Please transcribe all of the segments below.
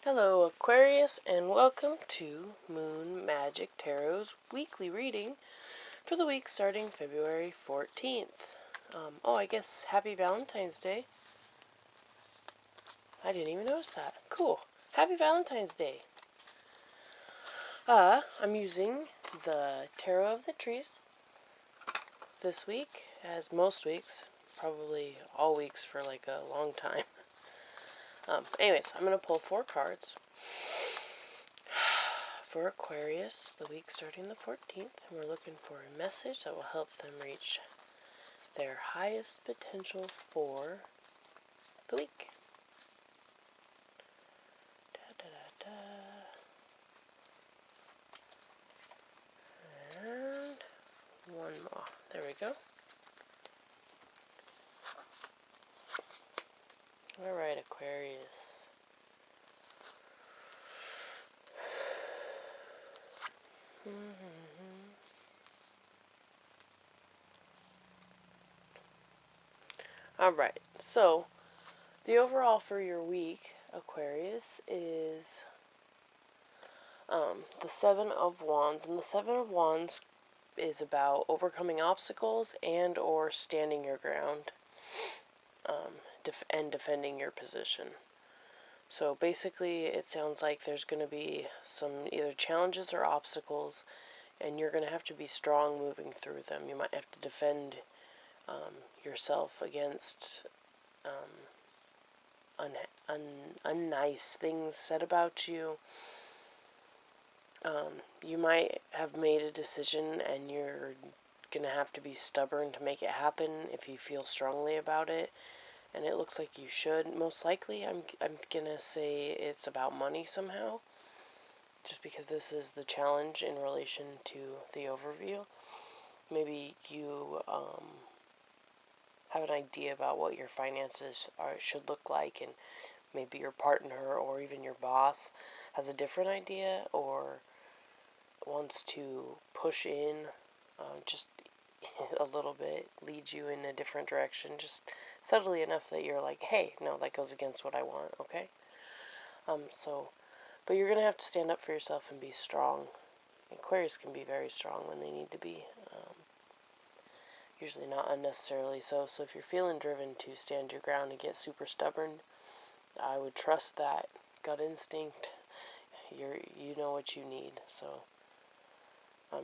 Hello Aquarius, and welcome to Moon Magic Tarot's weekly reading for the week starting February 14th. I guess Happy Valentine's Day. I didn't even notice that. Cool. Happy Valentine's Day. I'm using the Tarot of the Trees this week, as most weeks, probably all weeks for like a long time. Anyways, I'm going to pull 4 cards for Aquarius, the week starting the 14th, and we're looking for a message that will help them reach their highest potential for the week. And one more. There we go. Alright, Aquarius. Alright, so the overall for your week, Aquarius, is the 7 of Wands. And the 7 of Wands is about overcoming obstacles and or standing your ground and defending your position. So basically it sounds like there's going to be some either challenges or obstacles, and you're going to have to be strong moving through them. You might have to defend yourself against unnice things said about you. You might have made a decision and you're going to have to be stubborn to make it happen if you feel strongly about it. And it looks like you should. Most likely, I'm going to say it's about money somehow. Just because this is the challenge in relation to the overview. Maybe you have an idea about what your finances should look like, and maybe your partner or even your boss has a different idea or wants to push in just a little bit, lead you in a different direction, just subtly enough that you're like, hey, no, that goes against what I want, okay? But you're going to have to stand up for yourself and be strong. Aquarius can be very strong when they need to be. Usually not unnecessarily so. So if you're feeling driven to stand your ground and get super stubborn, I would trust that gut instinct. You know what you need. So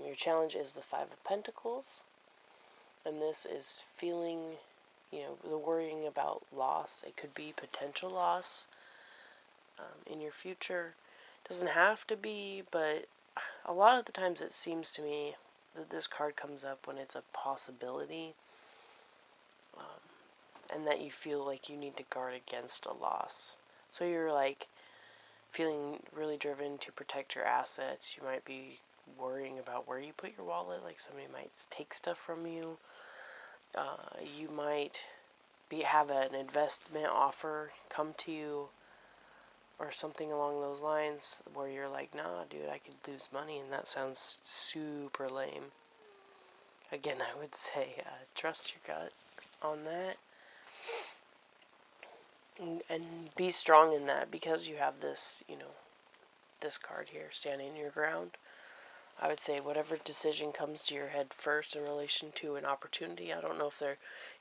your challenge is the 5 of Pentacles. And this is feeling, the worrying about loss. It could be potential loss in your future. It doesn't have to be, but a lot of the times it seems to me that this card comes up when it's a possibility, and that you feel like you need to guard against a loss. So you're like feeling really driven to protect your assets. You might be worrying about where you put your wallet, like somebody might take stuff from you. You might have an investment offer come to you or something along those lines where you're like, nah, dude, I could lose money, and that sounds super lame. Again, I would say trust your gut on that. And be strong in that, because you have this, this card here, standing your ground. I would say whatever decision comes to your head first in relation to an opportunity. I don't know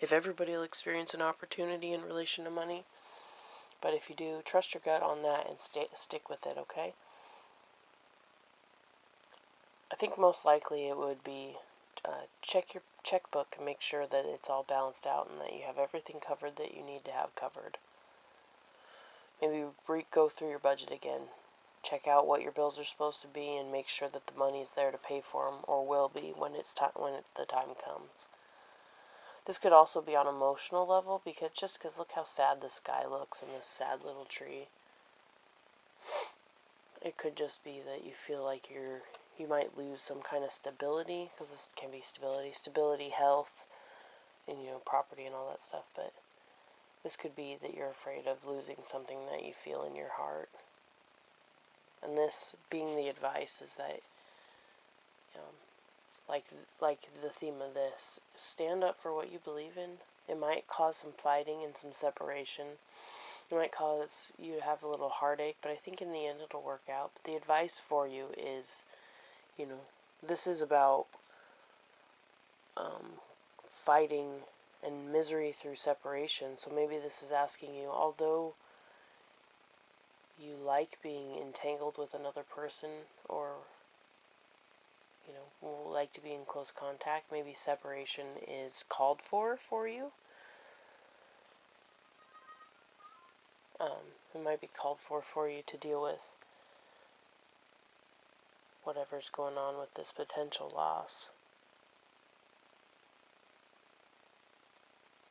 if everybody will experience an opportunity in relation to money. But if you do, trust your gut on that and stick with it, okay? I think most likely it would be check your checkbook and make sure that it's all balanced out and that you have everything covered that you need to have covered. Maybe go through your budget again. Check out what your bills are supposed to be and make sure that the money's there to pay for them, or will be when the time comes. This could also be on an emotional level, because look how sad this sky looks and this sad little tree. It could just be that you feel like you might lose some kind of stability, because this can be stability, health, and property and all that stuff. But this could be that you're afraid of losing something that you feel in your heart. And this being the advice is that, like the theme of this, stand up for what you believe in. It might cause some fighting and some separation, It might cause you to have a little heartache, but I think in the end it'll work out. But the advice for you is, this is about fighting and misery through separation. So maybe this is asking you, although you like being entangled with another person, or like to be in close contact, maybe separation is called for you. It might be called for you to deal with whatever's going on with this potential loss.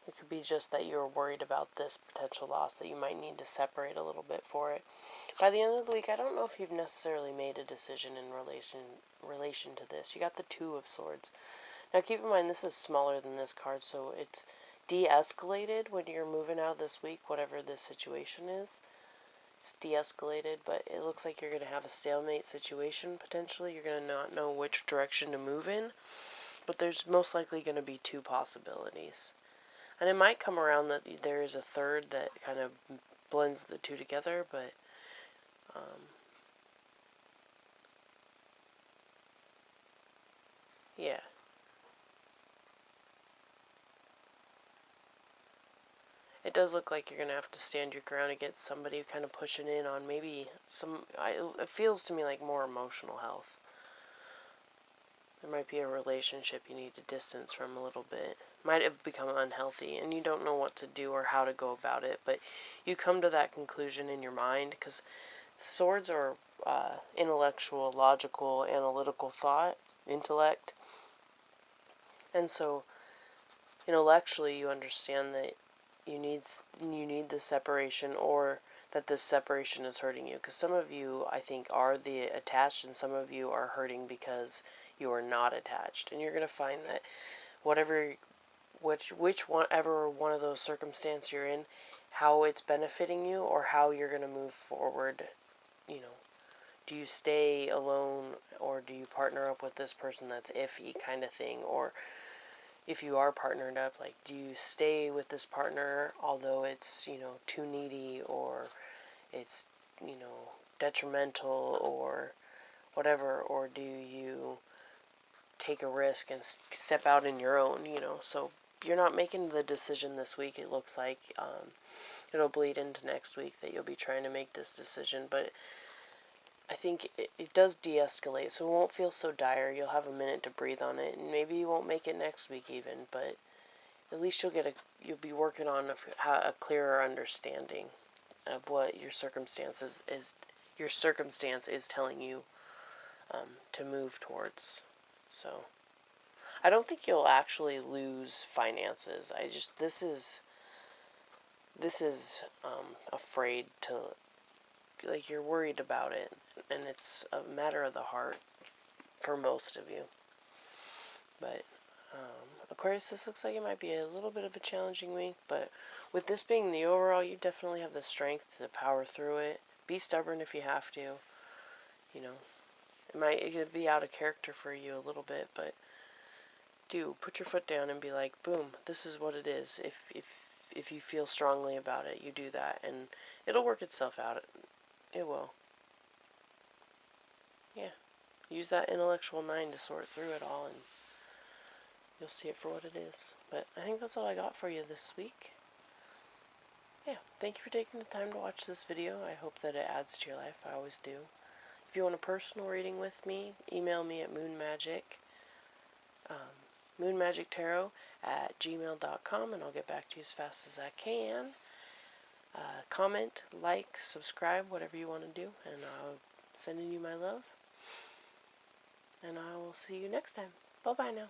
It could be just that you're worried about this potential loss, that you might need to separate a little bit for it. By the end of the week, I don't know if you've necessarily made a decision in relation to this. You got the Two of Swords. Now keep in mind, this is smaller than this card, so it's de-escalated when you're moving out this week, whatever this situation is. It's de-escalated, but it looks like you're going to have a stalemate situation, potentially. You're going to not know which direction to move in, but there's most likely going to be two possibilities. And it might come around that there is a third that kind of blends the two together, but yeah. It does look like you're going to have to stand your ground against somebody kind of pushing in on maybe it feels to me like more emotional health. There might be a relationship you need to distance from a little bit. Might have become unhealthy, and you don't know what to do or how to go about it, but you come to that conclusion in your mind, because swords are intellectual, logical, analytical thought, intellect. And so, intellectually, you understand that you need the separation, or that this separation is hurting you. Because some of you, I think, are the attached, and some of you are hurting because you are not attached. And you're going to find that whichever one of those circumstances you're in, how it's benefiting you, or how you're going to move forward. Do you stay alone, or do you partner up with this person that's iffy kind of thing? Or if you are partnered up, like, do you stay with this partner although it's, too needy, or it's, detrimental, or whatever? Or do you take a risk and step out in your own, So you're not making the decision this week, it looks like. It'll bleed into next week that you'll be trying to make this decision, but I think it does de-escalate, so it won't feel so dire. You'll have a minute to breathe on it, and maybe you won't make it next week even, but at least you'll be working on a clearer understanding of what your circumstance is telling you to move towards. So I don't think you'll actually lose finances. This is afraid to, like, you're worried about it, and it's a matter of the heart for most of you. But Aquarius, this looks like it might be a little bit of a challenging week, but with this being the overall, you definitely have the strength to power through it. Be stubborn if you have to. It could be out of character for you a little bit, but put your foot down and be like, boom, this is what it is. If you feel strongly about it, you do that, and it'll work itself out. It will. Yeah. Use that intellectual mind to sort through it all, and you'll see it for what it is. But I think that's all I got for you this week. Yeah, thank you for taking the time to watch this video. I hope that it adds to your life. I always do. If you want a personal reading with me, email me at moonmagictarot@gmail.com, and I'll get back to you as fast as I can. Comment, like, subscribe, whatever you want to do, and I'll sending you my love. And I will see you next time. Bye-bye now.